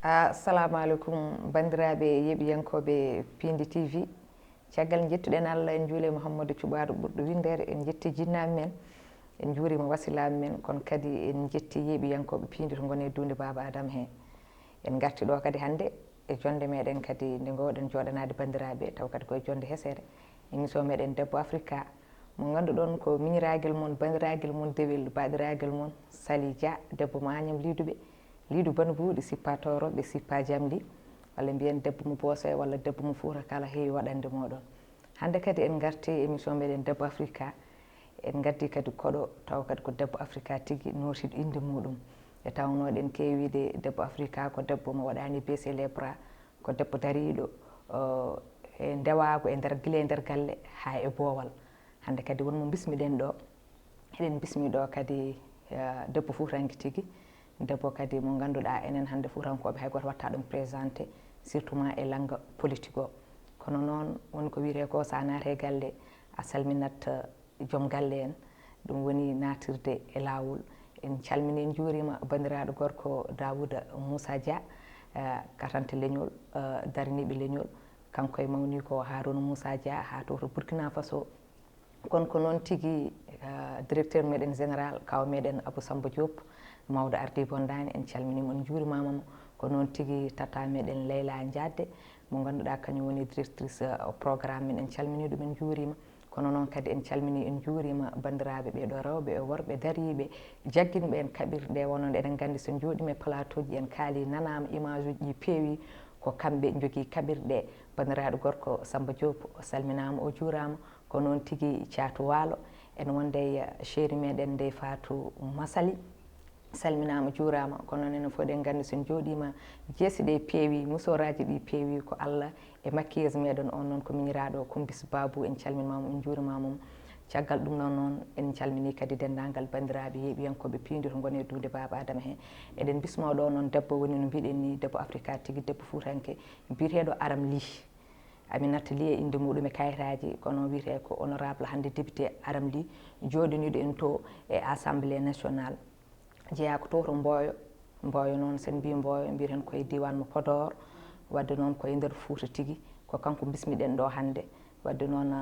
Assalamu alaikum bandiraɓe yeɓiyankoɓe Piindi TV. Caggal jettuɗen Allah en juule Mouhamadou Thioubadou ɓurɗo windere, en jetti jinnaɓe men, en juurima wasilaɓe men, kono kadi en jetti yeɓiyankoɓe Piindi to gone dunde Baba Adama he. En garti ɗo kadi hande e jonde meɗen kadi nde gowɗen joɗanade bandiraɓe, taw kadi koye jonde hesere, émission meɗen Debbo Africa mo ganduɗon ko miñiraguel moon, bandiraguel moon dewel, baɗiraguel moon Sali Dia, debbo mo Agname Liduɓe, Lidu Banbuuɗi sippa toroɓe sippa jamdi, walla mbiyen debbo mo Bosoye walla debbo mo Fouta, kala heewi waɗande moɗon. Hande kadi en garti émission meɗen Debbo Africa, en gaddi kadi koɗo taw kadi ko Debbo Africa tigui notiɗo inde muɗum. E tawnoɗen keewide Debbo Africa ko debbo mo waɗani baissé les bras, ko debbo dariɗo e ndewago e nder guila e nder galle ha e boowal. Hande kadi wonmo bismiɗen ɗo, eɗen bismi ɗo kadi debbo Foutanke tigui, debbo kadi mo ganduɗa enen hande Foutankoɓe hay goto watta ɗum présenté surtout ma e langgue politique o. Kono noon woni ko wiyete ko sa naate e galle a salminat joom galle en, ɗum woni natirde e lawol. En calmini en juurima bandiraɗo gorko Dawouda Moussa Dia, katante leñol, daraniɓe leñol, kanko e mawni ko Harouna Moussa Dia ha to Burkina Faso. Kono ko noon tigui directeur meɗen général kaw meɗen Abou Samba Diop, mawɗo ardi bondani, en calminimo en juurimamamo. Ko noon tigui tata meɗen Leyla Diadde mo ganduɗa kañum woni directrice programme men, en calmini ɗum en juurima. Kono noon kadi en calmini en juurima bandiraɓe ɓeɗo rewɓe e worɓe dariɓe jagguinɓe en kaɓirɗe wonon eɗen gandi so jooɗima e plateau ji en kaali nanama image uji ɗi peewi ko kamɓe jogui kaɓirɗe. Bandiraɗo gorko Samba Diop o salminama o juurama. Ko noon tigui Thiatou Walo en wonde chéri meɗen Ndeye Fatou Massaly salminama juurama. Kono noon enen fof eɗen gandi so jooɗima jeese ɗe peewi, musoraji ɗi peewi ko Allah e maquillage meɗen on noon ko miñiraɗo Kumbis Babou, en calminimamo en juurimamo. Caggal ɗum noon en calmini kadi dendagal bandiraɓe yeeɓiyankoɓe Piindi to gone dunde Baba Adama he. Eɗen bismo ɗo noon debbo woni no mbiɗen ni Debbo Africa tigui, debbo Foutanke biyeteɗo Arame Ly, Aminata Ly e inde muɗum e kayitaji, kono wiyete ko honorable hande député Arame Ly, joɗaniɗo en to e assemblée nationale, jeeya ko to to Mboyo. Mboyo noon sen mbi Mboyo mbiyeten koye diwan mo Podor, wadde noon koye nder Fouta tigui, ko kanko bismiɗen ɗo hande. Wadde noon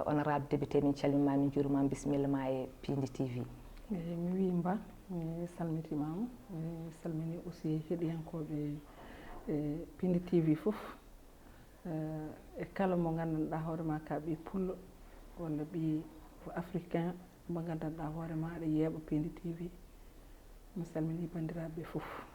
honorable député min calminima min juurimama, bisimilla ma e Piindi TV. mi wimba mi salmitimama, mi salmini aussi heeɗiyankoɓe Piindi TV foof, e kala mo gandanɗa hoorema ka ɓi pullo walla ɓi africain mo gandanɗa hoorema aɗa yeeɓa Piindi TV, mi salmini bandiraɓe foof.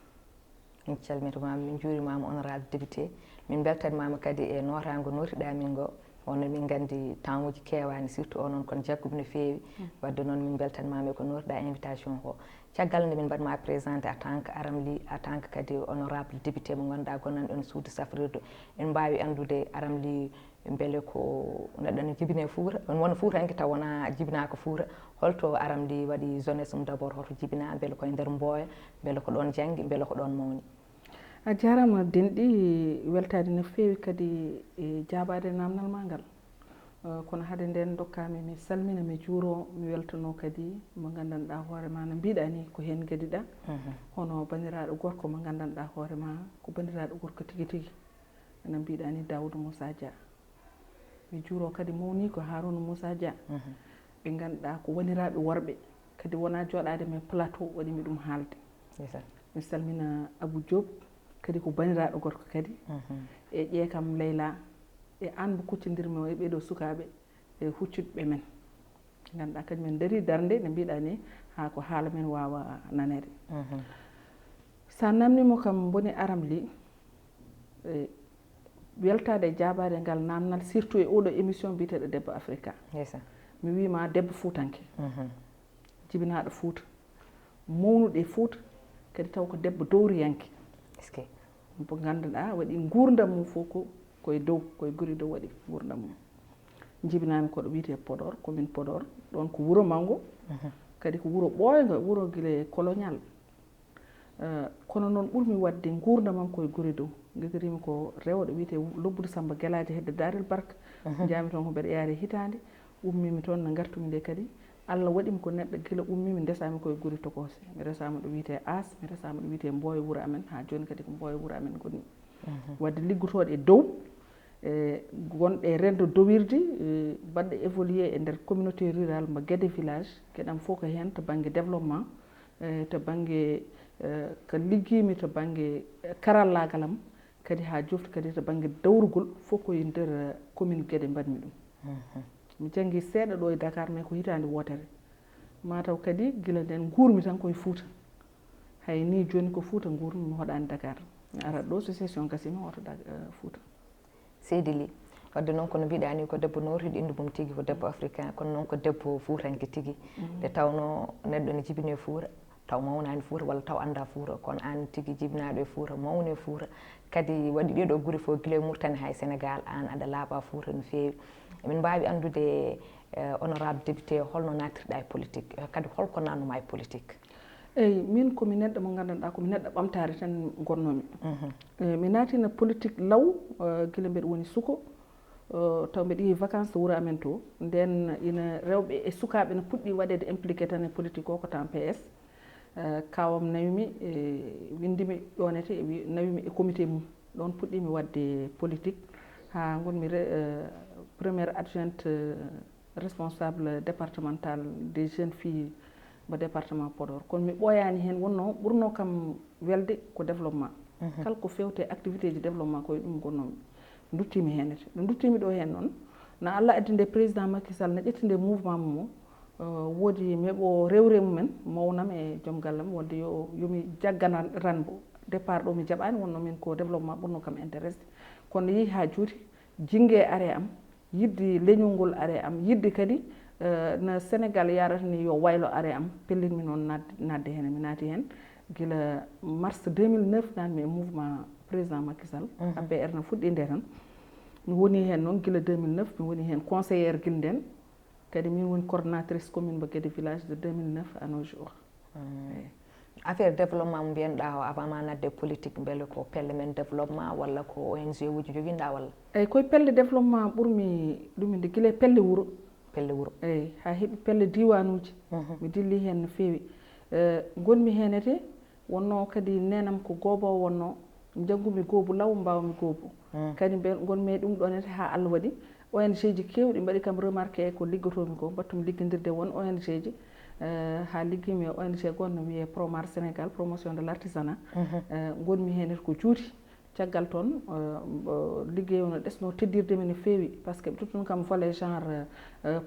Min calmitimama min juurimama honorable député, min beltanimama kadi e notago notiɗa min go. Wonno min gandi temps uji kewani surtout o noon kono jaggude no feewi, wadde noon min beltanimama ko notiɗa invitation ko. Caggal nde min mbaɗma présenté en tant que Arame Ly, en tant que kadi honorable député mo ganduɗa gonɗon ɗon suudu safrirde, en mbawi andude Arame Ly beele ko neɗɗo ne jibine Fouta, wona Foutanke taw wona jibinaka Fouta, holto Arame Ly waɗi jeunesse mum d' abord, hoto jibina, beele koye nder Mboya, beele ko ɗon janggui, beele ko ɗon mawni. A jarama denɗi weltade no feewi kadi e jabade namdal ma ngal, kono haade nden dokkami mi salmina mi juuro mi weltano kadi mo gandanɗa hoorema no mbiɗa ni ko hen gueɗiɗa, hono bandiraɗo gorko mo gandanɗa hoorema ko bandiraɗo gorko tigui tigui no mbiɗa ni Daoudou Moussa Dia. Mi juuro kadi mawni ko Harouna Moussa Dia, ɓe ganduɗa ko woniraɓe worɓe kadi wona joɗade men plateau waɗimi ɗum haalde. Mi salmina Abou Diop kadi ko baniraɗo gorko kadi, e ƴeekam Leyla e an mo kuccodirmi e ɓeɗo sukaɓe e huccuɓe men ganduɗa kadi min daari darde ne mbiɗa ni ha ko haala men wawa nanede. Sa namnimo kam boni Arame Ly, weltade e jabade ngal namnal surtout e oɗo émission mbiteɗo Debbo Africa. Mi wima debbo Foutanke, jibinaɗo Fouta, mawnuɗo e Fouta, kadi taw ko debbo dowriyanke, mo ganduɗa waɗi gurdam mum fof ko koye dow, koye guuri dow waɗi gurdam mum. Jibinami koɗo wiyete Podor, commune Podor, ɗon ko wuuro mawgo, kadi ko wuuro ɓooygo, wuuro guila colonial. Kono noon ɓurmi wadde gurdamam koye guuri dow, guegarimi ko rewɗo wiyete Lobbudu Samba Guelaji hedde Darel Barka, jami toon ko mbeɗa yaari hitande, ummimi toon no gartumi nde kadi Allah waɗimi ko neɗɗo gila ummimi ndesami koye guri tokose mi resama ɗo wiyete as mi resama ɗo wiyete Mboyo wuuro amen ha joni kadi ko Mboyo wuuro amen gonmi wadde liggotoɗe e dow gonɗe e rendo dowirdi baɗɗo évolué e nder communauté rural mo Guédé village gueɗam fof ko hen to banggue développement to banggue ko liggimi to banggue karallagal am kadi ha jofti kadi to banggue dawrugol fof koye nder commune Guédé mbaɗmi ɗum mi janggui seeɗa ɗo e Dakar mais ko hitande wotere mataw kadi guila nden guurmi tan koye Fouta hay ni joni ko Fouta guurmi mi hoɗani Dakar mi arat ɗo so session gasima oto Fouta seydi Ly wadde noon kono mbiɗa ni ko debbo notiɗo indu mum tigui ko debbo africain kono noon ko debbo fuutanke tigui nde tawno neɗɗo ne jibine e Fouta taw mawnani Fouta walla taw anda Fouta kono an tigui jibinaɗo e Fouta mawni e Fouta kadi waɗi ɗeɗo guuri fof guila e Mauritanie hay Sénégal an aɗa laaɓa Fouta no fewi emin mbawi andude honorable député holno natirɗa e politique kadi holko nannuma e politique eyyi min komi neɗɗo mo gandanɗa komi neɗɗo ɓamtare tan gonnomi mi natina politique law guila mbeɗa woni suko taw mbeɗa yeehi vacance to wuuro amen to nden ina rewɓe e sukaɓe ne puɗɗi waɗede impliqué tan e politique o ko temps PS kawam nawimi windimi ƴonete nawimi e comité mum ɗon puɗɗimi wadde politique ha gonmi première adjointe responsable départemental des jeunes filles mo département Podor kono mi ɓooyani hen wonno ɓurno kam welde ko développement kala ko fewte activité ji développement koye ɗum gonnomi duttimi henete ɗo duttimi ɗo hen noon no Allah addi nde président Macky Sall ne ƴetti nde mouvement mum o woodi meeɓo rewre mumen mawnam e joom gallam wonde yomi jaggana ranbo départ ɗo mi jaɓani wonno min ko développement ɓurno kam intéressé kono yeehi ha juuti jingue are am yidde leñol ngol are am yidde kadi no Sénégal yarata ni yo waylo are am pellinmi noon nadde hen mi naati hen guila mars 2009 nanmi e mouvement président Macky Sall APR no fuɗɗi nde tan mi woni hen noon guila 2009 mi woni hen conseillére guila nden kadi min woni coordonnatrice commune mo Guédé village de 2009 à nos jours affaire développement mo mbiyanɗa o avant ma nadde politique beele ko pelle men développement walla ko ONG uji joguinɗa walla eyyi koye pelle développement ɓurmi ɗuminde guila pelle wuuro eyyi ha heeɓi pelle diwanuji mi dilli hen no fewi gonmi henete wonno kadi nenam ko goobowo wonno janggumi goobu law mbawmi goobu kadi gonmi ɗum ɗonete ha Allah waɗi ONG ji kewɗi mbaɗi kam remarqué ko liggotomi ko battumi liggodirde won ONG ji ha liggimi e ONG gonno wiye Promar Sénégal promotion de l'artisanat gonmi henete ko juuti caggal toon liggey o no ɗesno teddirde men no fewi par ce que ɓe tottuni kam volet genre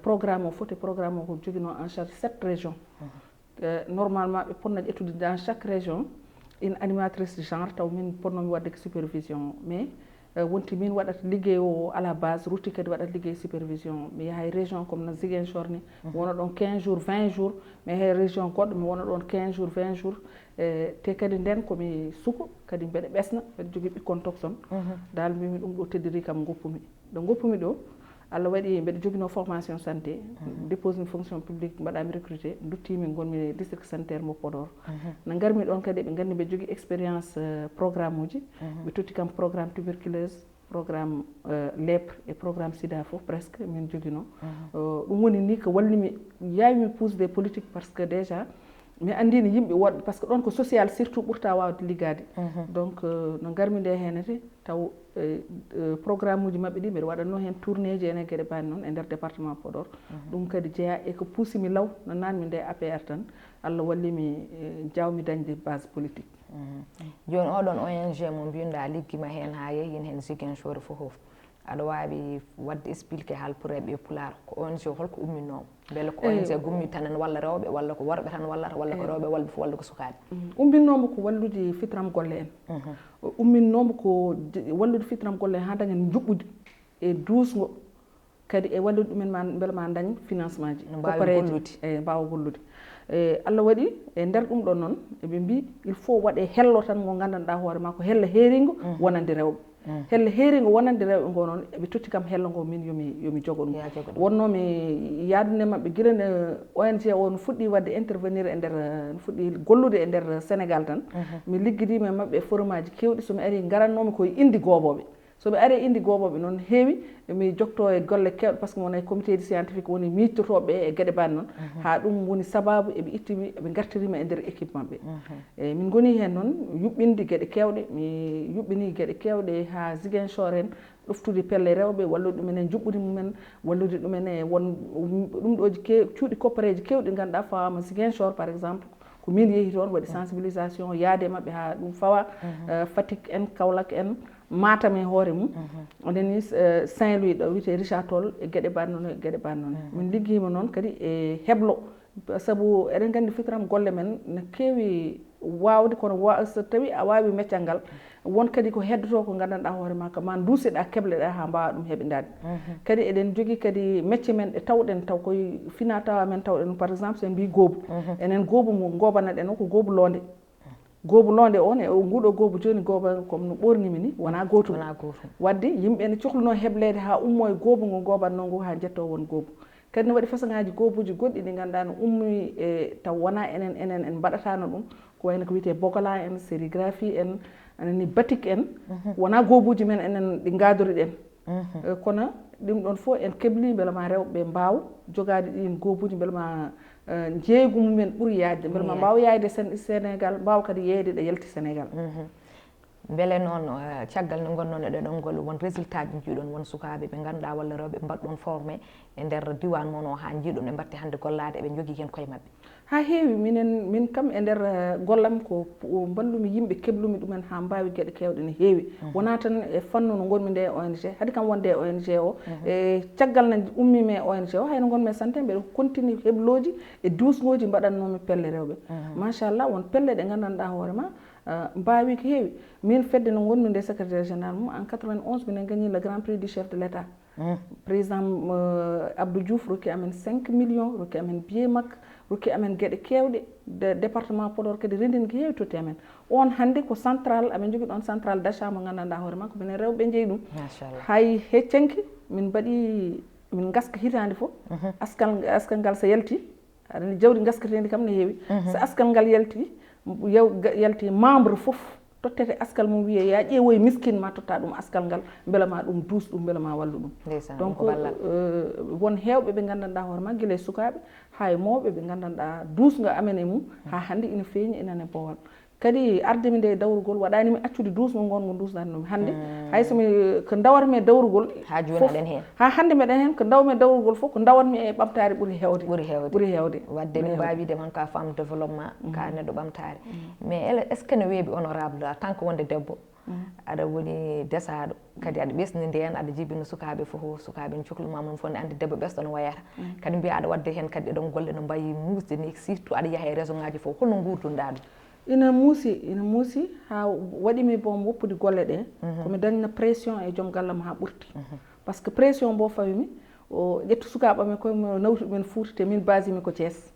programme o foti programme o ko joguino en charge 7 régions normalement ɓe ponno ƴettude dans chaque région une animatrice de genre taw min ponnomi wadde ko supervision mais wonti min waɗata liggey o à la base rutti kadi waɗata liggey supervision mi yahay région comme no Ziguinchor ni mi wona ɗon 15 jours 20 jours mi yahay région goɗɗo mi wona ɗon 15 jours 20 jours te kadi nden komi suko kadi mbeɗa ɓesna mbeɗa jogui ɓikkon tokson dal mbimi ɗum ɗo teddiri kam goppumi ɗo goppumi ɗo Allah waɗi mbeɗa joguino formation santé dépose fonction publique mbaɗami recruté duttimi gonmi district sanitaire mo Podor no garmi ɗon kadi ɓe gandi mbeɗa jogui expérience programme uji ɓe totti kam programme tuberculose programme lèpre et programme sida fof presque min joguino ɗum woni ni ko wallimi yawimi pousde politique par ce que déjà mi andino yimɓe woɗɓe par ce que ɗon ko social surtout ɓurta wawde liggade donc no garmi nde henete taw programme uji mabɓe ɗi mbeɗa waɗanno hen tourné ji ene gueɗe bani noon e nder département Podor ɗum kadi jeeya e ko puusimi law no nanmi nde APR tan Allah wallimi jawmi dañde base politique joni oɗon ONG mo mbiyɗa liggima hen ha yeeyin hen Ziguinchor fof aɗa wawi wadde expliqué haalpureɓe e Pulaar ko ONG holko umminomo beele ko ONG gummi tan walla rewɓe walla ko worɓe tan wallata walla ko rewɓe walɓe fof walla ko sukaɓe umminomo ko wallude fitram golle en umminomo ko wallude fitram golle en ha dañen juɓɓude e duusgo kadi e wallude ɗumen beele ma dañ financement ji copareji e mbawa gollude Allah waɗi e nder ɗum ɗon noon eɓe mbi il faut waɗe hello tan ngo gandanɗa hoore ma ko hello heeringo wonande rewɓe hello heeringo wonande rewɓe ngo noon eɓe totti kam hello ngo min yomi jogo ɗum wonnomi yaadude mabɓe guila nde ONG o no fuɗɗi wadde intervenir e nder no fuɗɗi gollude e nder Sénégal tan mi liggidima e mabɓe e forum aji kewɗi somi ari garannomi koye indi goboɓe so ɓe ari indi goɓoɓe noon heewi mi jokto e golle kewɗe par ce que wona e comité de scientifique woni miijtotoɓe e gueɗe bani noon ha ɗum woni sababu eɓe ittimi eɓe gartirima e nder équipe mabɓe eyyi min goni hen noon yuɓɓinde gueɗe kewɗe mi yuɓɓini gueɗe kewɗe ha Ziguinchor en ɗoftude pelle rewɓe wallude ɗumen e juɓɓudi mumen wallude ɗumen e won ɗum ɗoji cuuɗi koppareji kewɗi ganduɗa fawama Ziguinchor par exemple ko min yeehi toon waɗi sensibilisation yaade mabɓe ha ɗum fawa Fatick en Kaolack en Matam e hoore mum oneni Saint-Louis ɗo wiyete Richard Toll e gueɗe banne noon e gueɗe banne noon min ligguima noon kadi e heblo saabu eɗen gandi fitiram golle men ne keewi wawde kono so tawi a wawi meccal ngal won kadi ko heddoto ko gandanɗa hoore ma ko ma duuseɗa kebleɗa ha mbawa ɗum heɓidade kadi eɗen jogui kadi métier men ɗe tawɗen taw koye fina tawa men tawɗen par exemple sen mbi goobu enen goobu mo gobanaɗen o ko goobu londe goobu londe on e nguɗo goobu joni gooba comme no ɓornimi ni wona gotum wadde yimɓe ne cohluno heblede ha ummo e goobu ngo gobanno ngu ha jetto won goobu kadi ne waɗi façon ngaji goobuji goɗɗi ɗi ganduɗa no ummi e taw wona enen en mbaɗatano ɗum ko wayno ko wiyete bogola en sérigraphie en anani batik en wona goobuji men enen ɗi gadori ɗen kono ɗum ɗon fof en kebli beela ma rewɓe mbaw jogade ɗin goobuji beela ma jeeygu mumen ɓuuri yaajde beela ma mbaw yayde Sénégal mbaw kadi yeyde ɗo yalti Sénégal beele noon caggal nde gonnon e ɗeɗon ngol won résultat ji jiiɗon won sukaɓe ɓe ganduɗa walla rewɓe mbaɗɗon formé e nder diwan mon o ha jiiɗon ɓe mbatti hande gollade eɓe jogui hen koye mabɓe ha heewi min kam e nder gollam ko ballumi yimɓe keblumi ɗumen ha mbawi gueɗe kewɗe ne heewi wona tan e fannu no gonmi nde e ONG haade kam wonde e ONG o e caggal ne ummimi e ONG o hayno gonmi e santé mbeɗa continue hebloji e dusgoji mbaɗannomi pelle rewɓe machallah won pelle ɗe gandanɗa hoorema mbawi ko heewi min fedde no gonmi nde secrétaire général mum en 91 minen gagni le grand prix du chef de l' état président Abdou Diouf rokki amen 5 millions rokki amen billet makko rokki amen gueɗe kewɗe département Podor kadi rendini ko heewi totti amen on hande ko central amen jogui ɗon central d' achat mo gandanɗa hoorema ko minen rewɓe jeeyi ɗum hay heccanki min mbaɗi min gaska hitande foof askal ngal so yalti aɗani jawdi gaskatedi kam ne heewi so askal ngal yalti membre foof tottete askal mum wiye ya ƴeewoye miskine ma totta ɗum askal ngal beela ma ɗum duus ɗum beela ma wallu ɗum donc won hewɓe ɓe gandanɗa hoorema guila e sukaɓe hay mawɓe ɓe gandanɗa duusga amen e mum ha hande ina feeñi inane bowal kadi ardemi nde dawrugol waɗanimi accude duusgo gongo duusdannomi hande hay somi ko dawatmi e dawrugol ha jonaɗen hen ha hande meɗen hen ko dawmi e dawrugol fof ko dawatmi e ɓamtare ɓuuri hewde wadde min mbawi de man ka femme développement ka neɗɗo ɓamtare mais est ce que ne weeɓi honorable en tant que wonde debbo aɗa woni desaɗo kadi aɗa ɓesni nden aɗa jibina sukaɓe foof sukaɓe cohluma mum fof ne andi debbo ɓesɗo no wayata kadi mbiya aɗa wadde hen kadi ɗeɗon golle no mbayi musde ni surtout aɗa yaaha e région ngaji fof holno gurdunɗa ɗum ina muusi ha waɗimi bon woppude golle ɗe komi dañna pression e joom gallam ha ɓurti par ce que pression mbo fawimi o ƴettu sukaɓami koye nawtu ɗumen Fouta te min basimi ko Thiès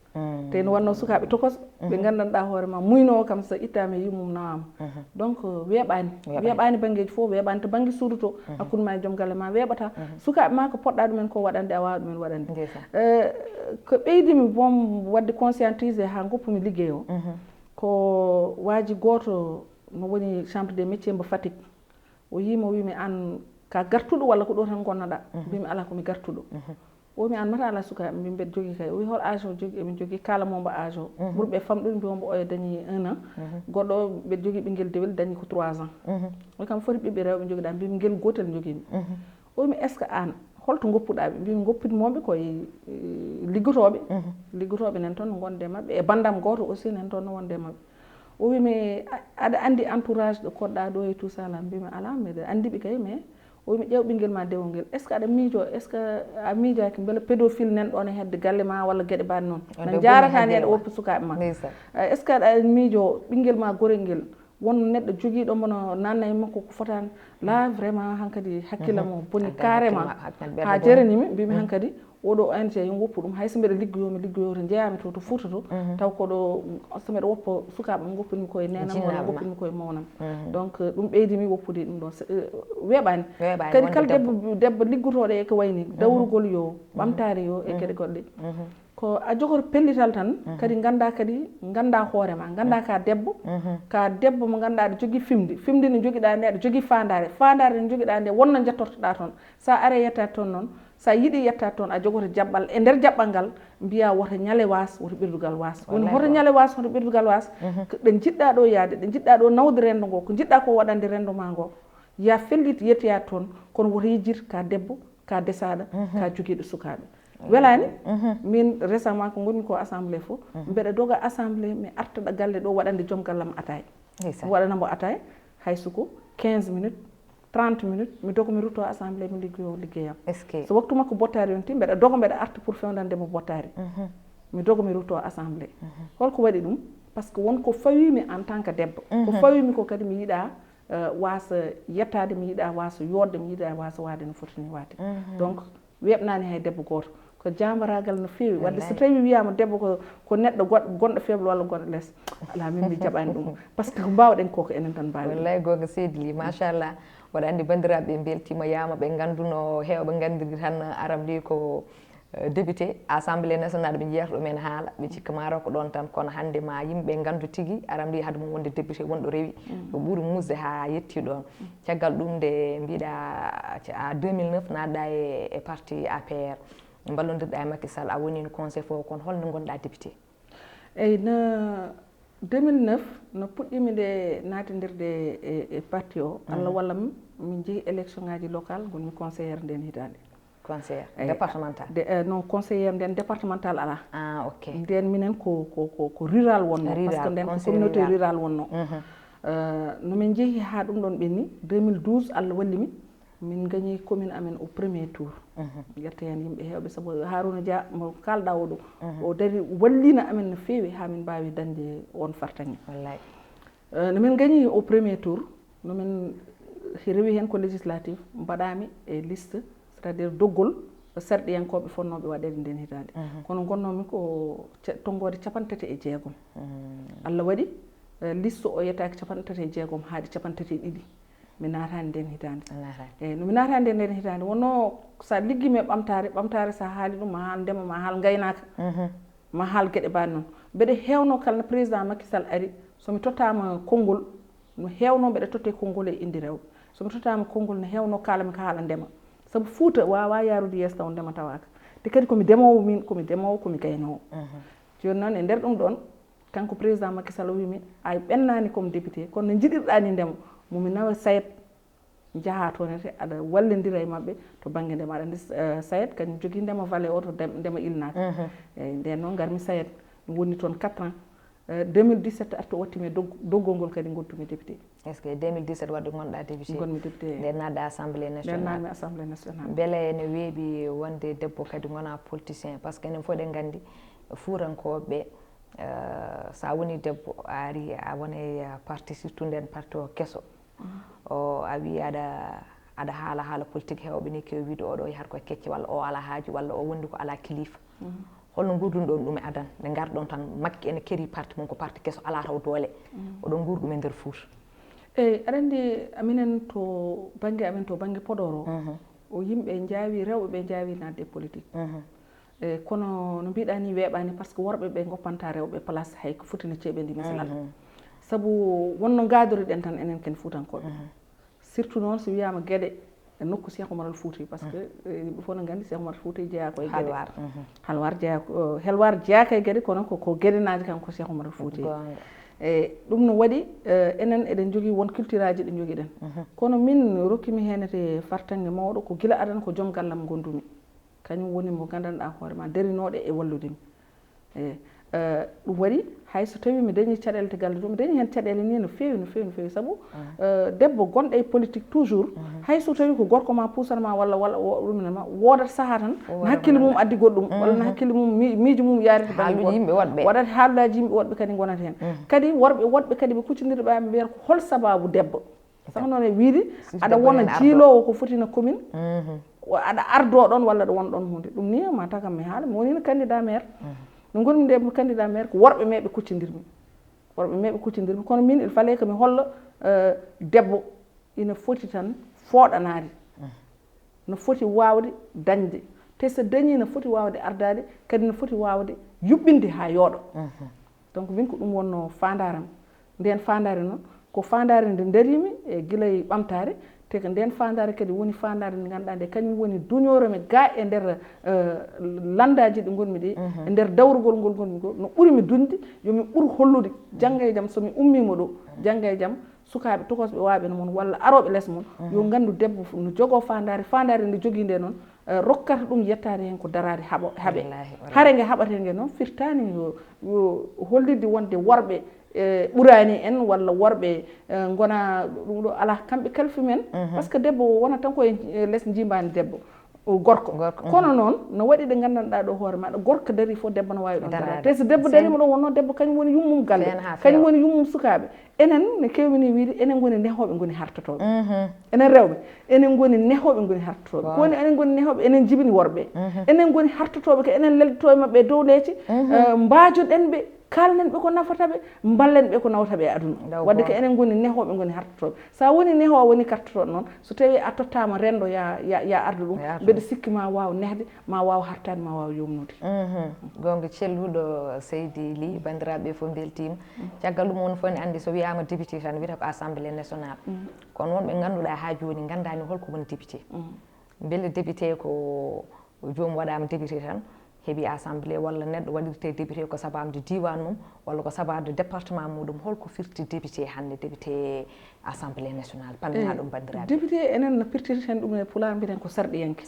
te no wanno sukaɓe tokos ɓe gandanɗa hoorema muynowo kam so ittami e yummum nawama donc weeɓani banggueji fof weeɓani to banggue suudu to hakkude ma e joom galle ma weeɓata sukaɓe ma ko poɗɗa ɗumen ko waɗande a wawa ɗumen waɗande ko ɓeydimi bon wadde conscientisé ha goppumi ligguey o ko waaji goto no woni chambre des métiers mbo Fatick o yimo wimi an ka gartuɗo walla ko ɗo tan gonnoɗa mbimi ala komi gartuɗo o wimi an mata ala sukaɓe mbimi mbeɗa jogui kay o wi hol âge o jogui emin jogui kala mombo âge o ɓurɓe famɗude mbiyombo oya dañi 1 an goɗɗo o mbeɗa jogui ɓinguel dewel dañi ko 3 ans o kam foti ɓiɓɓe rewɓe joguiɗa mbimi guel gotel joguimi o wimi est ce que an holto goppuɗaɓe mbimi goppudimoɓe koye liggotoɓe nen toon no gonde mabɓe e bandam goto aussi nen toon no wonde mabɓe o wimi aɗa andi entourage ɗo koɗɗa ɗo e tout ça la mbimi ala mbiɗa andiɓe kay mais o wimi ƴeew ɓinguel ma dewol ngel est ce que aɗa miijo est ce que a miijaki beele pédophile nan ɗon e hedde galle ma walla gueɗe mbaɗe noon nan jaratani eɗa woppi sukaɓe ma est ce que aɗa miijo ɓinguel ma gorel ngel won neɗɗo joguiɗo mono nanna e makko ko fotani là vraiment hankkadi hakkillam o boni carrément ha jaranimi mbimi hankkadi oɗo ONG yo woppu ɗum hayso mbeɗa liggoyomi liggoyo to jeeyami to Fouta to taw koɗo so mbeɗa woppa sukaɓe mi goppinimi koye nenam walla goppinimi koye mawnam donc ɗum ɓeydimi woppude ɗum ɗon weeɓani kadi kala debbo liggotoɗo e ko wayni dawrugol yo ɓamtare yo e gueɗe goɗɗe ko a jogor pellital tan kadi ganda hoore ma ganda ka debbo mo ganda aɗa jogui fimde ne joguiɗa nde aɗa jogui fandare ne joguiɗa nde wonno jettortoɗa toon sa are yetta toon noon sa yiiɗi yetta toon a jogoto jaɓɓal e nder jaɓɓal ngal mbiya woto ñale was woto ɓirdugal was woni hoto ñale was hoto ɓirdugal was ɗo jiɗɗa ɗo yaade ɗo jiɗɗa ɗo nawde rendo ngo ko jiɗɗa ko waɗande rendo ma ngo ya felliti yettoya toon kono woto yijjir ka debbo ka desaɗo ka joguiɗo sukaɓe welani min récemment ko gonmi ko assemblée fo mbeɗa doga assemblée mi artaɗa galle ɗo waɗande joom gallam ataye mi waɗanamo ataye hay suko 15 minutes 30 minutes mi dogo mi rutto assemblée mi liggeyam so waktu makko bottari on ti mbeɗa doga mbeɗa arta pour fewdandemo bottari mi dogo mi rutto assemblée holko waɗi ɗum par ce que wonko fawimi en tant que debbo ko fawimi ko kadi mi yiiɗa wasa yettade mi yiiɗa wasa yodde mi yiiɗa wasa wade no fotini wade donc weɓnani hay debbo goto ko jambaragal no fewi wadde so tawi wiyama debbo ko neɗɗo gonɗo faible walla gonɗo less ala min mi jaɓani ɗum par ce que ko mbawɗen koko enen tan mbawi wallay gonga seydi machallah waɗa andi bandiraɓe beltima yama ɓe ganduno hewɓe gandiri tan aram ndi ko député assemblée nationale ɓe jiyata ɗumen haala ɓe cikka maro ko ɗon tan kono hande ma yimɓe gandu tigui aram ndi haade mum wonde député wonɗo rewi ɗo ɓuuri musde ha yetti ɗon caggal ɗum nde mbiɗa a 2009 natɗa e parti APR ballodirɗa e Macky Sall a woni no conseil fo kono holno gonɗa député eyyi no 2009 no puɗɗimi nde natidirde e parti o Allah wallam min jeehi élection ngaji local gonmi conseillére nden hitande conseillére départemental non conseillére nden départemental ala ok nden minen ko rural wonno par ce que nden ko communauté rural wonno nomin jeehi ha ɗum ɗon ɓenni 2012 Allah wallimi min gagni commune amen au premier tour yetta hen yimɓe hewɓe saabu Harouna Dia mo kalɗa oɗo o dari wallina amen no fewi ha min mbawi dañde on fartagui wallay nomin gagni au premier tour nomin rewi hen ko législatif mbaɗami e liste c'est à dire doggol sarɗiyankoɓe fonnoɓe waɗede nden hitande kono gonnomi ko tonggode 36 Allah waɗi liste o yettaki 36 haaɗi 32 mi natani nden hitande eyyi nomi natani nden hitande wonno sa liggimi e ɓamtare sa haali ɗum ma haal ndema ma haal gaynaka ma haal gueɗe bani noon mbeɗa hewno kalno président Macky Sall ari somi tottama konngol no hewno mbeɗa totte konngol e indi rewɓe somi tottama konngol no hewno kalami ko haala ndema saabu Fouta wawa yarude yeeso taw ndema tawaka te kadi komi demowo min komi demowo komi gaynowo joni noon e nder ɗum ɗon kanko président Macky Sall wimi ay ɓennani comme député kono no jiɗirɗa ni ndema momi nawa SAED jaaha toon ete aɗa wallidira e mabɓe to banggue ndema aɗa andi SAED kadi jogui ndema vallée o to ndema ilnaka eyyi nden noon garmi SAED mi woni toon 4 ans 2017 arto wattimi doggol ngol kadi goddumi député est ce que 2017 wadde gonɗa député gonmi député nden naɗɗa assemblée nationale nden naami assemblée nationale beele ne weeɓi wonde debbo kadi gona politicien par ce que enen fof ɗen gandi fuurankoɓe sa woni debbo a ari a wona e parti surtout nden parti o kesso o a wi aɗa haala politique hewɓe ni kewi wiide oɗo yahata koye kecce walla o ala haaju walla o wondi ko ala kilifa holno gurdun ɗon ɗum e adan nde garɗon tan makki ene keeri parti mum ko parti kesso ala taw doole oɗon guuri ɗum e nder Fouta eyyi aɗa andi aminen to banggue amen to banggue Podor o yimɓe jaawi rewɓe jaawi nadde politique eyyi kono no mbiɗa ni weeɓani par ce que worɓe ɓe goppanta rewɓe place hay ko foti no ceeɓe ndi masalal saabu wonno gadoriɗen tan enen ken Foutankoɓe surtout noon so wiyama gueɗe e nokku Cheikh Oumar Fouti par ce que yimɓe fof no gandi Cheikh Oumar Fouti jeeya koye gueɗe halwar jeeya helwar jeeyaka e gueɗe kono ko gueɗenaji kanko Cheikh Oumar Fouti eyyi ɗum no waɗi enen eɗen jogui won culture aji ɗi joguiɗen kono min rokkimi henete fartange mawɗo ko guila adan ko joom gallam gondumi kañum woni mo gandanɗa hoorema darinoɗe e walludemi eyyi ɗum waɗi hayso tawi mi dañi caɗele to galle to mi dañi hen caɗele ni no fewi saabu debbo gonɗo e politique toujours hayso tawi ko gorko ma puusanma walla ɗuminama wodat saaha tan no hakkille mum addi goɗɗum walla no hakkille mum miijo mum yaari to banggue yimɓe woɗɓe waɗat haalullaji yimɓe woɗɓe kadi gonata hen kadi worɓe woɗɓe kadi ɓe kuccodirɓe ɓe mbiyata ko hol sababu debbo saka noon e wiide aɗa wona jiilowo ko foti no commune aɗa ardo ɗon walla ɗo won ɗon hunde ɗum ni ma taw kam mi haala mi woni no candidat maire no gonmi nde candidat maire ko worɓe meɓe kuccodirmi kono min il fallait que mi holla debbo ina foti tan fooɗanade no foti wawde dañde te so dañi no foti wawde ardade kadi no foti wawde yuɓɓinde ha yooɗo donc min ko ɗum wonno fandaram nden fandare noon ko fandare nde darimi e guila e ɓamtare te ko nden fandare kadi woni fandare nde ganduɗa nde kañum woni duñorome ga e nder landaji ɗi gonmi ɗi e nder dawrugol ngol gonmi go no ɓuurimi duñde yomi ɓuur hollude jangga e jaam somi ummima ɗo jangga e jaam sukaɓe tokosɓe waɓe no mon walla aroɓe less mon yo gandu debbo no jogo fandare nde jogui nde noon rokkata ɗum yettade hen ko darade haaɓe haare nge haɓate nge noon firtani yo hollide wonde worɓe ɓurani en walla worɓe gona ɗum ɗo ala kamɓe kalfi men par ce que debbo wona tan koye less jimbani debbo gorko kono noon no waɗi ɗe gandanɗa ɗo hoore maɗa gorko dari fof debbo no wawi ɗon darade te so debbo darima ɗon wonno debbo kañum woni yummum galle kañum woni yummum sukaɓe enen ne kewmini wiide enen goni nehoɓe goni hartotoɓe enen rewɓe enen goni nehoɓe goni hartotoɓe kowoni enen goni nehoɓe enen jibini worɓe enen goni hartotoɓe ko enen leldoto mabɓe dow leeci mbajoɗen ɓe kalnen ɓe ko nafataɓe ballen ɓe ko nawtaɓe e aduna wadde ko enen goni nehoɓe goni hartotoɓe sa woni nehowo woni kartotoɗo noon so tawi a tottama rendo ya ardu ɗum mbeɗa sikki ma waw nehde ma waw hartade ma waw yomnude gonga celluɗo Seydi Ly bandiraɓe fof beltima caggal ɗum woni fof ne andi so wiyama député tan wiyata ko assemblée nationale kono wonɓe ganduɗa ha joni gandani holko woni député beele député ko jomum waɗama député tan heeɓi assemblée walla neɗɗo waɗirte député ko sababde diwan mum walla ko sababde département muɗum holko firti député hande député assemblée nationale pammina ɗum bandiraɓe député enen no pirtirten ɗum e pulaar mbiɗen ko sarɗiyanke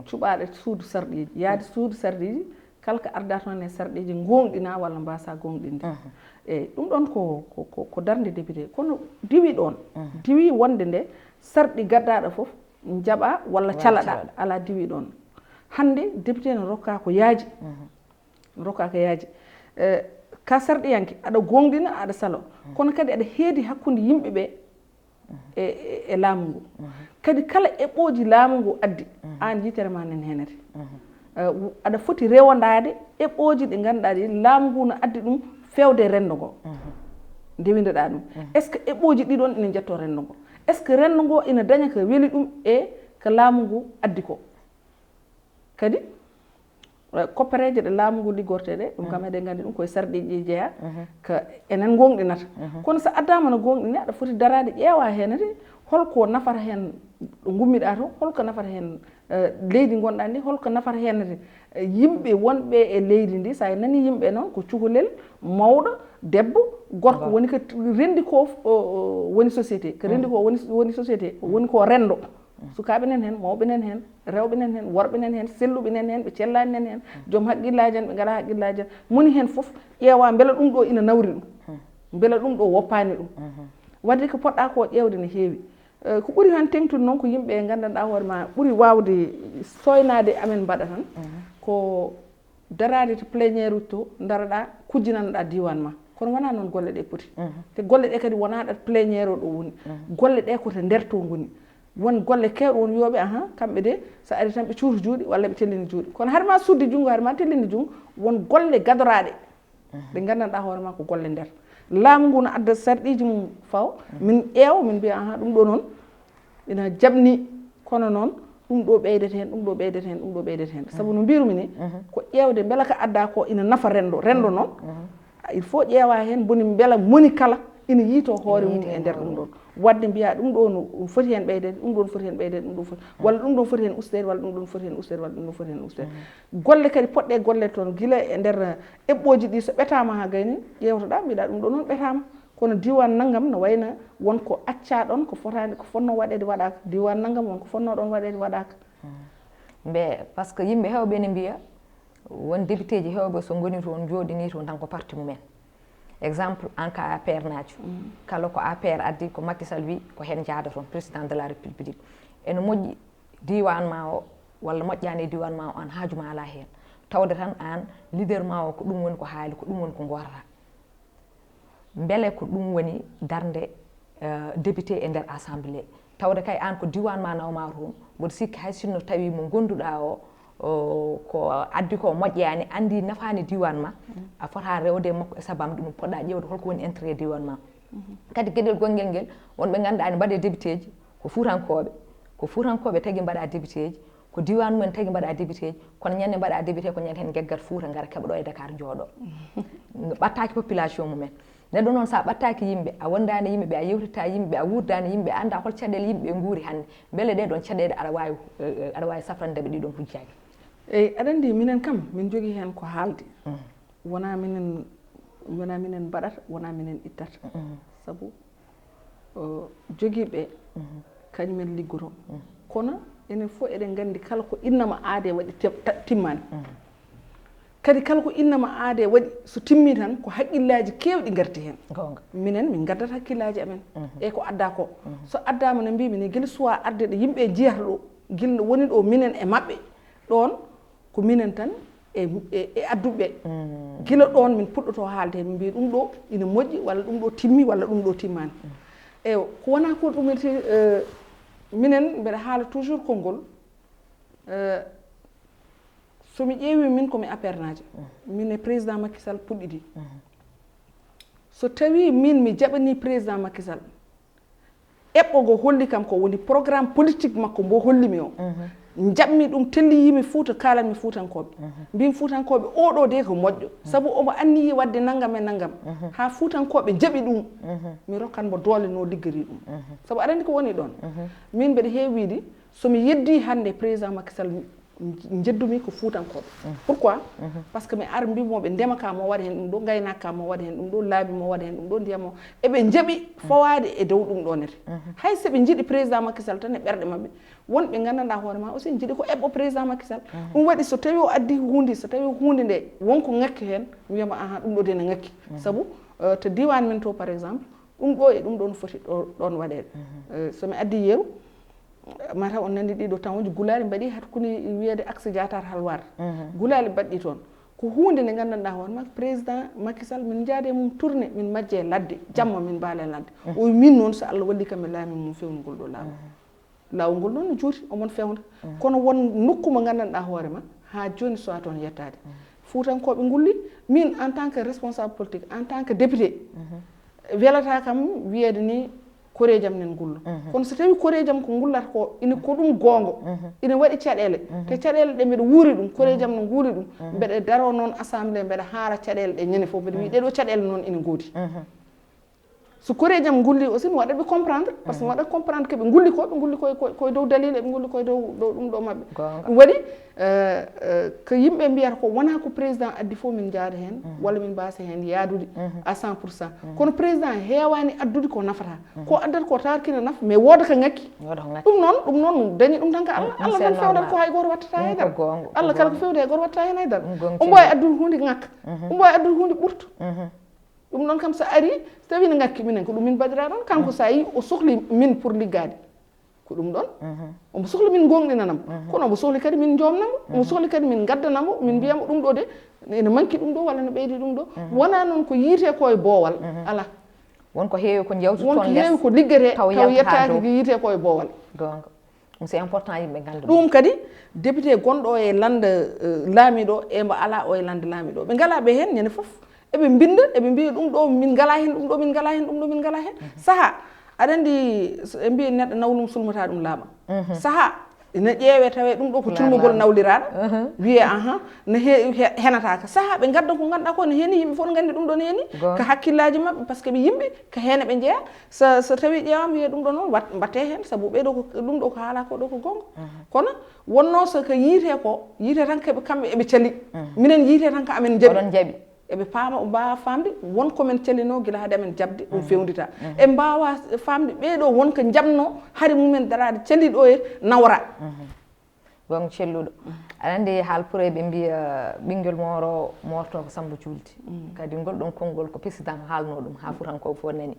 cuɓaɗe suudu sarɗiji yaade suudu sarɗiji kala ko arda toon e sarɗiji gonɗina walla mbasa gonɗinde eyyi ɗum ɗon ko darde député kono diwi ɗon diwi wonde nde sarɗi gaddaɗo foof jaɓa walla calaɗa ala diwi ɗon hande député no rokka ko yaaji ka sarɗiyanke aɗa gonɗina aɗa salo kono kadi aɗa heedi hakkude yimɓeɓe e laamu ngu kadi kala eɓɓoji laamu ngu addi an yitere ma nen henete aɗa foti rewandade eɓɓoji ɗi ganduɗa ɗi laamu ngu no addi ɗum fewde rendo ngo ndewindeɗa ɗum est ce que eɓɓoji ɗiɗon ina jetto rendo ngo est ce que rendo ngo ina daña ko weeli ɗum e ko laamu ngu addi ko kadi koppareje ɗe laamu ngu liggorteɗe ɗum kam eɗen gandi ɗum koye sarɗiji jeeya ko enen gonɗinata kono so addama no gonɗini aɗa foti darade ƴeewa henede holko nafata hen ɗo gummiɗa to holko nafata hen leydi gonɗa ndi holko nafata henede yimɓe wonɓe e leydi ndi sa nani yimɓe noon ko cukalel mawɗo debbo gorko woni ko rendi ko woni société ko rendi ko woni société woni ko rendo sukaɓe nen hen mawɓe nen hen rewɓe nen hen worɓe nen hen selluɓe nen hen ɓe cellani nen hen joom haqqillaji en ɓe ngala haqqillaji en moni hen foof ƴeewa beela ɗum ɗo ina nawri ɗum beela ɗum ɗo woppani ɗum wadde ko poɗɗa ko ƴewde ne heewi ko ɓuuri hen tengtude noon ko yimɓe gandanɗa hoore ma ɓuuri wawde soynade amen mbaɗa tan ko darade to pléniére uji to daroɗa kujjinanoɗa diwan ma kono wona noon golle ɗe poti te golle ɗe kadi wona ɗat pléniére o ɗo woni golle ɗe koto nder to goni won golle kewɗe won wiyoɓe kamɓe de so ari tan ɓe cuutu juuɗe walla ɓe tellini juuɗe kono harma suddi junngo harma tellini junngo won golle gadoraɗe ɗe gandanɗa hoore ma ko golle nder laamu ngu no adda sarɗiji mum faw min ƴeewa min mbiya ɗum ɗo noon ina jaɓni kono noon ɗum ɗo ɓeydete hen ɗum ɗo ɓeydete hen ɗum ɗo ɓeydete hen saabu no mbirumi ni ko ƴeewde beela ko adda ko ina nafa rendo noon il faut ƴeewa hen boni beela moni kala ina yiito hoore mum e nder ɗum ɗon wadde mbiya ɗum ɗo no foti hen ɓeydede ɗum ɗon foti hen ɓeydede ɗum ɗon foti walla ɗum ɗon foti hen ustede walla ɗum ɗon foti hen ustede walla ɗum ɗon foti hen ustede golle kadi poɗɗe golle toon guila e nder eɓɓoji ɗi so ɓetama ha gayni ƴewtoɗa mbiɗa ɗum ɗo noon ɓetama kono diwan naggam no wayno wonko acca ɗon ko fotani ko fonno waɗede waɗaka diwan naggam wonko fonno ɗon waɗede waɗaka mbe par ce que yimɓe hewɓe ne mbiya won député ji hewɓe so goni toon jooɗini toon tan ko parti mumen exemple en cas APR najo kala ko APR addi ko Macky Sall wi ko hen jaada toon président de la république ene moƴƴi diwan ma o walla moƴƴani diwan ma o an haajuma ala hen tawde tan an leader ma o ko ɗum woni ko haali ko ɗum woni ko gorata beele ko ɗum woni darde député e nder assemblée tawde kay an ko diwan ma nawma toon mboɗo sikki hay sinno tawi mo gonduɗa o ko addi ko moƴƴani andi nafani diwan ma a fota rewde makko e sabam ɗum poɗɗa ƴewde holko woni intérêt diwan ma kadi gueɗel gonguel nguel wonɓe ganduɗa ne mbaɗe député ji ko fuutankoɓe tagui mbaɗa député ji ko diwan mumen tagi mbaɗa député kono ñande mbaɗa député ko ñande hen geggat Fouta ngara keɓa ɗo e Dakar jooɗo ɓattaki population mumen neɗɗo noon sa ɓattaki yimɓe a wondani yimɓeɓe a yewtita yimɓeɓe a wurdani yimɓe a anda hol caɗele yimɓeɓe guuri hannde beele ɗe ɗon caɗele aɗa wawi safrandeɓe ɗiɗon hujjaji eyyi aɗa andi minen kam min jogui hen ko haalde wona minen mbaɗata wona minen ittata saabu joguiɓe kañumen liggoto kono enen fof eɗen gandi kala ko innama aade waɗi timmani kadi kala ko innama aade waɗi so timmi tan ko haqqillaji kewɗi gardi hen minen min gaddat hakkillaji amen e ko adda ko so addama no mbimi ni guila suwa arde ɗo yimɓe jiyata ɗo guila woni ɗo minen e mabɓe ɗon ko minen tan e adduɓe guila ɗon min puɗɗoto haalde hen min mbiya ɗum ɗo ina moƴƴi walla ɗum ɗo timmi walla ɗum ɗo timmani e ko wona ko ɗumete minen mbeɗa haala toujours konngol somi ƴeewi min komi APR najo min e président Macky Sall puɗɗiɗi so tawi min mi jaɓani président Macky Sall eɓɓo ngo holli kam ko woni programme politique makko mbo hollimi o jaɓmi ɗum telliyimi Fouta kalanmi Foutankoɓe mbimi Foutankoɓe oɗo de ko moƴƴo saabu omo anniyi wadde naggam e naggam ha Foutankoɓe jaɓi ɗum mi rokkanmo doole no liggori ɗum saabu aɗa andi ko woni ɗon min mbeɗa heewi wiide somi yeddi hande président Macky Sall jeddumi ko Foutankoɓe pourquoi par ce que mi ar mbimoɓe ndemaka mo waɗa hen ɗum ɗo gaynaka mo waɗa hen ɗum ɗo laabi mo waɗa hen ɗum ɗo ndiyam o eɓe jaaɓi fawade e dow ɗum ɗo nete hay soɓe jiiɗi président Macky Sall tan e ɓerɗe mabɓe wonɓe gandanɗa hoore ma aussi jiiɗi ko eɓɓo président Macky Sall ɗum waɗi so tawi o addi hunde so tawi hunde nde wonko ngakki hen wiyama aha ɗum ɗo de ne ngakki saabu to diwan men to par exemple ɗum ɗo e ɗum ɗon foti ɗon waɗede somi addi yeeru mataw on nandi ɗiɗo tawoji gulali mbaɗi hakkude wiyede axe Diatar Halwar gulali mbaɗɗi toon ko hunde nde gandanɗa hoorema président Macky Sall min jaade mum tourné min majje ladde jamma min mbaale ladde o min noon so Allah walli kam mi laami mum fewnugol ɗo lawol ngol noon no juuti omon fewna kono won nokku mo gandanɗa hoorema ha joni sowa toon yettade Foutankoɓe gulli min en tant que responsable politique en tant que député welata kam wiyede ni korejam nen gullo kono so tawi korejam ko gullata ko ina ko ɗum gongo ina waɗi caɗele te caɗele ɗe mbeɗa wuuri ɗum korejam no guuri ɗum mbeɗa daro noon assemblée mbeɗa haara caɗele ɗe ñande fof mbeɗa wi ɗeɗo caɗele noon ina goodi so korejam gulli aussi mi waɗaɓe comprendre par ce que mi waɗa comprendre que ɓe gulli koye dow dalil eɓe gulli koye dow ɗum ɗo mabɓe ɗum waɗi ko yimɓe mbiyata ko wona ko président addi fof min jaada hen walla min mbasa hen yaadude à 100% kono président heewani addude ko nafata ko addata ko tarkina nafa mais wooda ko ngakki ɗum noon dañi ɗum tan ko Allah tan fewdata ko hay goto wattata haydara Allah kala ko fewde hay goto wattata hen haydara o mboya addude hunde ngakka o mboya addude hunde ɓurta ɗum noon kam so ari so tawi ne ngakki minen ko ɗum min mbaɗira ɗon kanko sa yi o sohli min pour liggade ko ɗum ɗon omo sohli min gonɗinanamo kono omo sohli kadi min jomnamo omo sohli kadi min gaddanamo min mbiyamo ɗum ɗo de ene manki ɗum ɗo walla ne ɓeydi ɗum ɗo wona noon ko yiite koye boowal ala wonko heewi ko jewtu wonko heewi ko liggete taw yettaki ko yiite koye boowal gonga ɗum c'est important yimɓe ganda ɗum kadi député gonɗo e lande laamiɗo e mbo ala o e lande laamiɗo ɓe ngala ɓe hen ñande foof eɓe binda eɓe mbiya ɗum ɗo min ngala hen ɗum ɗo min ngala hen ɗum ɗo min ngala hen saaha aɗa andi e mbiya neɗɗo nawlum sulmata ɗum laaɓa saaha ne ƴeewe tawe ɗum ɗo ko culmugol nawliraɗo wiye ahan ne henataka saaha ɓe gadda ko ganduɗa ko ne heeni yimɓe fof ne gandi ɗum ɗo ne heeni ko hakkillaji mabɓe par ce que ɓe yimɓe ko hen ɓe jeeya so tawi ƴeewama wiye ɗum ɗo noon mbatte hen saabu ɓeɗo ko ɗum ɗo ko haala ko ɗo ko gonga kono wonno so ko yiite tan kamɓe eɓe cali minen yiite tan ko amen jaaɓi eɓe paama o mbawa famde wonko men calino guila haade amen jabde ɗum fewndita e mbawa famde ɓeɗo wonko jamno haade mumen darade caliɗo e nawra gonga celluɗo aɗa andi haalpure ɓe mbiya ɓinguel moro morto ko Samba Julde kadi ngol ɗon konngol ko président haalno ɗum ha Foutankoɓe fof nani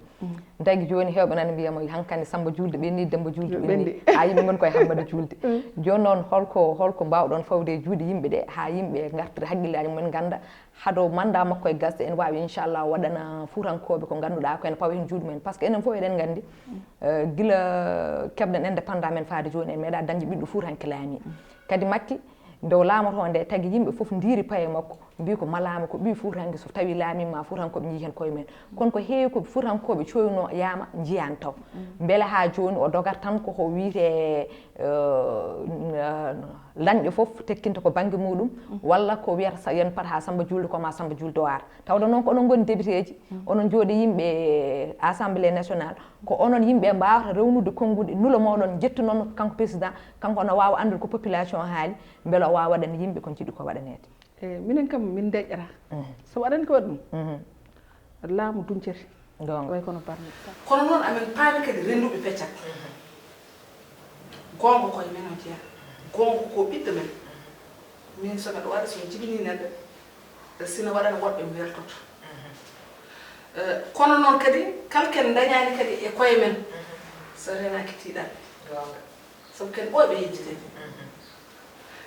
dagui joni hewɓe nani mbiyamo hankkandi Samba Julde ɓenni Demba Julde ɓenni ha yimɓe gon koye Hammada Julde joni noon holko mbawɗon fawde e juuɗe yimɓe ɗe ha yimɓe gartira haqqillaji mumen ganda haɗo manda makko e gasde en wawi inchallah waɗana Foutankoɓe ko ganduɗa ko ene pawa hen juuɗe mumen par ce que enen fof eɗen gandi guila keɓɗen indépendant men faade joni en meeɗa dañde ɓiɗɗo Foutanke laami kadi Macky ndew laamoto nde tagui yimɓe foof ndiri paye makko mbi ko malama ko ɓi fuutanke so tawi laamima fuutankoɓe jii hen koye men kono ko heewi ko fuutankoɓe coyno yaama jiyan taw beele ha joni o dogat tan koko wiite lañƴo foof tekkinta ko banggue muɗum walla ko wiyata yen pat ha Samba julde koma Samba julde o ara tawde noon ko onon goni député ji onon jooɗi yimɓe assemblée nationale ko onon yimɓe mbawata rewnude konngude nula moɗon jettu noon kanko président kanko ono wawa andude ko population haali beele o wawa waɗane yimɓe ko jiiɗi ko waɗanede minen kam min deƴƴata so waɗani ko waɗi ɗum laamu duncete way kono parmi kono noon amen paami kadi renduɓe peccat gonga koye men o jeeya gonga ko ɓiɗɗo men min so mbeɗa waɗa somi jibini neɗɗo sina waɗana woɗɓe mi weltoto kono noon kadi kalken dañani kadi e koye men so renaki tiiɗal sabu ken ɓooɓe yejjitede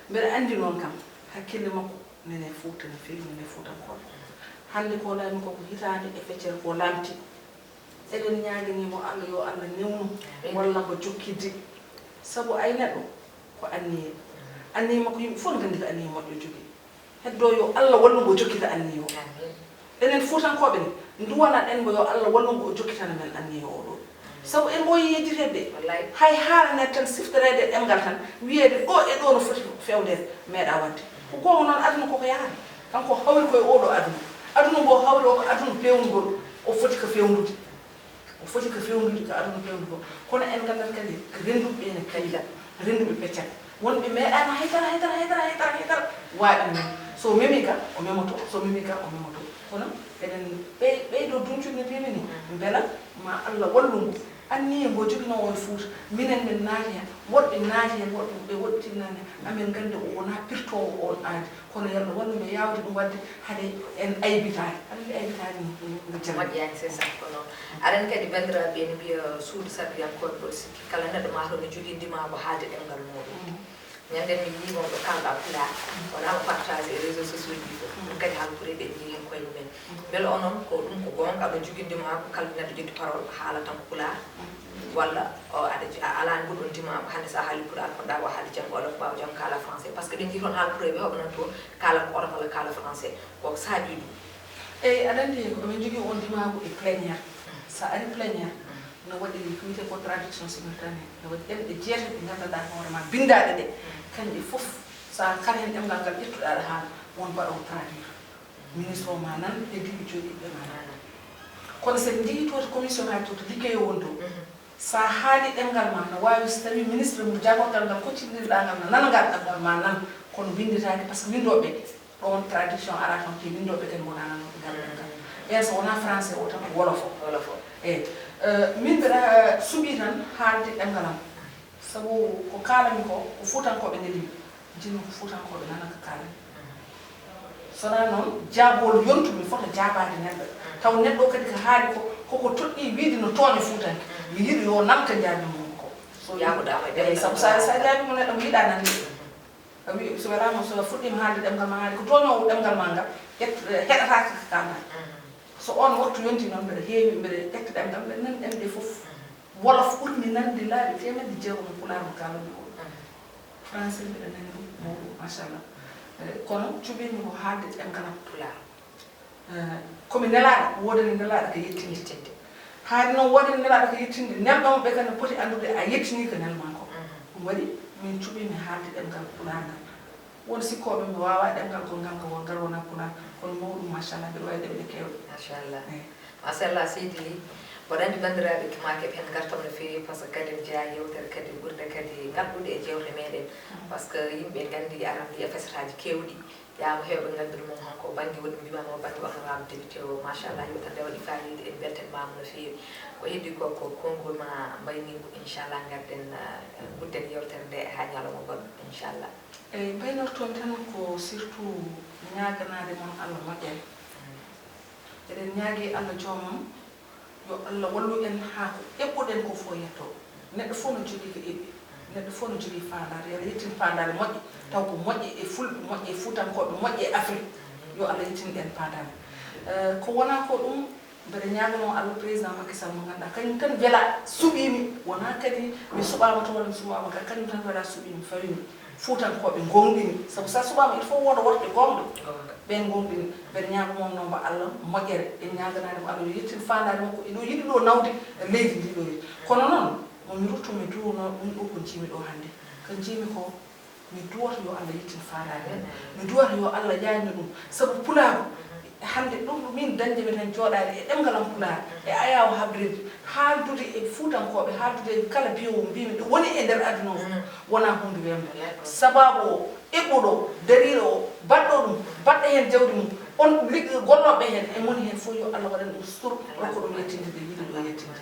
mbeɗa andi noon kam hakkille makko nene Fouta no feewi nene Foutankoɓe hande ko laami koko hitande e feccere ko lamti eɗen ñaaganimo Allah yo Allah newnu walla ko jokkidde sabu ay neɗɗo ko anniye anniye makko yimɓe fof gandi ko anniye moƴƴo jogui heddo yo Allah wallugo jokkita anniye o enen Foutankoɓe ni duwana ɗen mo yo Allah wallugo o jokkitana men anniye o ɗo sabu en ɓooyi yejjitede hay haalane tan siftorede ɗemgal tan wiyede ɗo e ɗo no foti fewdede meeɗa wadde ko gonga noon aduna koko yaani kanko hawri koye oɗo aduna mbo hawri o ko aduna pewnugol o foti ko fewnude ko aduna pewnugol kono en gandat kadi ko renduɓe ene kayila renduɓe peccat wonɓe meeɗano haydara waaɗi men so memi ga o memoto so memi ga o memoto kono eɗen ɓeydo duncude no mbimi ni beela ma Allah wallugo anniye mbo joginowo e Fouta minen min naati hen woɗɓe naati hen woɗɓe woɗɗitinani amen gandi o wona pirtowo on aadi kono yalla walluɓe yawde ɗum wadde haade en aybitani aɗa aybitani no jam moƴƴani c'est ça ko noon aɗani kadi bandiraɓe ne mbiya suudu sardiyankoɓe ɗo sikki kala neɗɗo mataw no jogui ndima ko haalde ɗemgal muɗum ñanden mi yii wonɗo kalɗa Pulaar wonama partage e réseaux sociaux ji ɗum kadi haalpure ɓe jii hen koye mumen beele onon ko ɗum ko gonga aɗa joguindima ko kala neɗɗo jogi parole haala tan ko Pulaar walla aɗa alani goɗɗon ndima ko hande sa haali Pulaar koɗa wa haali janggo olof ɓawa jam kaala français par ce que ɗen jii toon haalpureɓe hoɓe nan toon kaala ko olof walla kaala français koko saabi ɗum eyyi aɗa andi komin jogui on ndimago e pléniére sa ari pléniére no waɗi ko wiyete contradiction simultanée no waɗi ɗemɗe jeetati ɗe gandanɗa hoorema bindaɗe ɗe kanƴe fof sa kala hen ɗemgal ngal ƴettuɗa aɗa haala won mbaɗo traduire ministre o ma nan e diɓi joɗiɓe ma nan kono sen jeeyi to commission haji to liggeyo won to sa haali ɗemgal ma no wawi so tawi ministre mo jagorgal ngal koccidirɗa ngal no nangal ɗemgal ma nan kono winditaki par ce que windoɓe ɗon traduction ara tan te windoɓe kadi wona nanoɓe ngal ɗemgal ɓen so wona français o tan ko wolof o eyyi min mbiɗa suuɓi tan haalde ɗemgal am sabu ko kalami ko Foutankoɓe nelimi jinmi ko Foutankoɓe nana ko kalami sona noon jaabol yontumi foto jaabade neɗɗo taw neɗɗo kadi ko haali ko koko toɗɗi wiide no tooña Foutanke mi yiɗi yo namta jaabi mum ko so yaɓuɗama eyyi sabu sa jaabi mo neɗɗo mo yiɗa nande a wi so welama so fuɗɗima haalde ɗemgal ma haali ko tooñowo ɗemgal ma ngal heɗatake ko kalma so on waktu yonti noon mbeɗa heewi mbeɗa ƴetta ɗemgal mbeɗa nani ɗemɗe fof wolof ɓurmi nande laaɓi temedde jeegom Pulaar mo kalami ko français mbeɗa nani ɗum mawɗum machallah kono cuɓimi ko haalde ɗemgal am Pulaar komi nelaɗo wodani nelaɗo ko yettinde haade noon wodani nelaɗo ko yettinde nelɗomoɓe kadi poti andude a yettini ko nelma ko ɗum waɗi min cuɓimi haalde ɗemgal Pulaar ngal won sikkoɓe mi wawa ɗemgal ko ngal wona Pulaar kono mawɗum machallah mbeɗa wawi ɗemɗe kewɗe machallah seydi Ly mboɗa andi bandiraɓe ma keɓe hen gartam no feewi par ce que kadi jeeya yewtere kadi ɓurde kadi ganduɗe e jewte meɗen par ce que yimɓe gandi aran ndi e fesataji kewɗi yama hewɓe gandude mum hanko banggue woni mbimama banggue honorable député o machallah yewtere nde waɗi fayide en beltanimama no feewi ko heddi ko konngol ma mbaynigo inchallah garden gudden yewtere nde ha ñalawma goɗɗo inchallah eyyi mbaynortomi tan ko surtout ñaganade moon Allah moƴƴere eɗen ñaagui Allah joomum yo Allah wallu en ha ko eɓɓuɗen ko fo yetto neɗɗo fof no jogui ko eɓɓi neɗɗo fof no jogui fandare yo Allah yettin fandare moƴƴe taw ko moƴƴe e fulɓe moƴƴe e Foutankoɓe moƴƴe e Afrique yo Allah yettin ɗen fandare ko wona ko ɗum mbeɗa ñagano Allah président Macky Sall mo ganduɗa kañum tan weela suuɓimi wona kadi mi suɓama to walla mi suɓama kadi kañum tan weela suuɓimi fawimi fuutankoɓe gonɗini sabu sa subama il faut woda worɓe gonɗo ɓen gonɗini mbeɗa ñaago mom noon mbo Allah moƴƴere en ñaganade mo Allah yo yettin fandade makko eɗo yiɗi ɗo nawde leydi ndi ɗo yetti kono noon momi ruttumi duwono ɗum ɗo ko jiimi ɗo hannde ko jiimi ko mi duwata yo Allah yettin fandade mi duwata yo Allah ƴaani ɗum sabu pulaaru hande ɗum min dañde mi tan jooɗade e ɗemgalam pulaar e ayaw habreji haaldude e fuutankoɓe haaldude e kala biyowo mbimi ɗo woni e nder aduna o wona hunde wemde sababu o eɓɓuɗo dariɗo o baɗɗo ɗum baɗɗo hen jawdi mum on liggo golloɓe hen e moni hen fof yo Allah waɗan ɗum sur rokko ɗum yettinde de yiɗi ɗo yettinde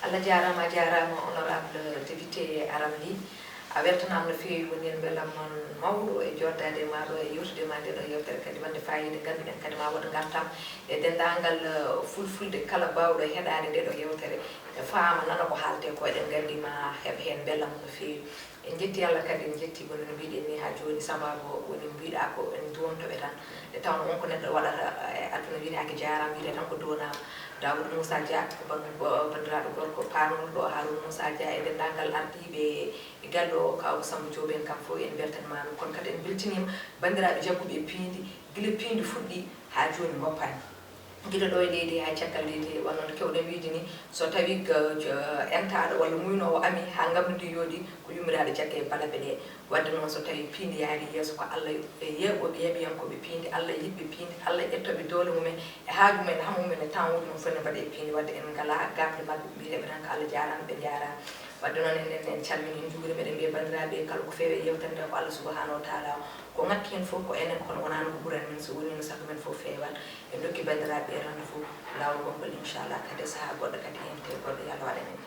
Allah jarama jarama honorable député Arame Ly a weltanama no fewi woni en beelam noon mawɗo e joddade ma ɗo e yewtude ma nde ɗo yewtere kadi wonde fayida ganduɗen kadi ma waɗa gartam e dendagal fulfulde kala bawɗo heɗade nde ɗo yewtere faama nana ko haalte ko eɗen gandi ma heɓa hen beelam no fewi en jetti Allah kadi en jetti woni no mbiɗen ni ha joni sababu woni mbiɗa ko en duwontoɓe tan nde tawno wonko neɗɗo waɗata e aduna winaki jarama wiide tan ko duwanama Daoud Moussa Dia ko bandiraɗo gorko parnuɗo Harouna Moussa Dia e dendagal ardiɓe e galle o kaw Samba Diop en kam fof en beltanimama kono kadi en beltinima bandiraɓe jagguɓe e Piindi guila Piindi fuɗɗi ha joni goppani guila ɗo e leydi ha caggal leydi wonno kewɗen wiide ni so tawi entaɗo walla muynowo ami ha gabnudi yooɗi ko yummiraɗo jagge e balaɓe ɗe wadde noon so tawi Piindi yaari yeeso ko Allah e yeɓoɓe yeɓiyankoɓe Piindi Allah yiɓɓe Piindi Allah ƴettoɓe doole mumen e haaju mumen ha mumen e temps uji mum foti mbaɗe e Piindi wadde en ngala gabde mabɓe mbiyeɓe tan ko Allah jarama ɓe jarama wadde noon en calmini en juuri meɗen mbiye bandiraɓe kala ko feewi e yewtere nde ko Allah subahanahu wa taala ko ngakki hen fof ko enen kono wonano ko ɓuuran men so woni no sago men fof feewan en dokki bandiraɓe rendez-vous lawol gongol inchallah kadi saaha goɗɗo kadi hen te goɗɗo yo Allah waɗan en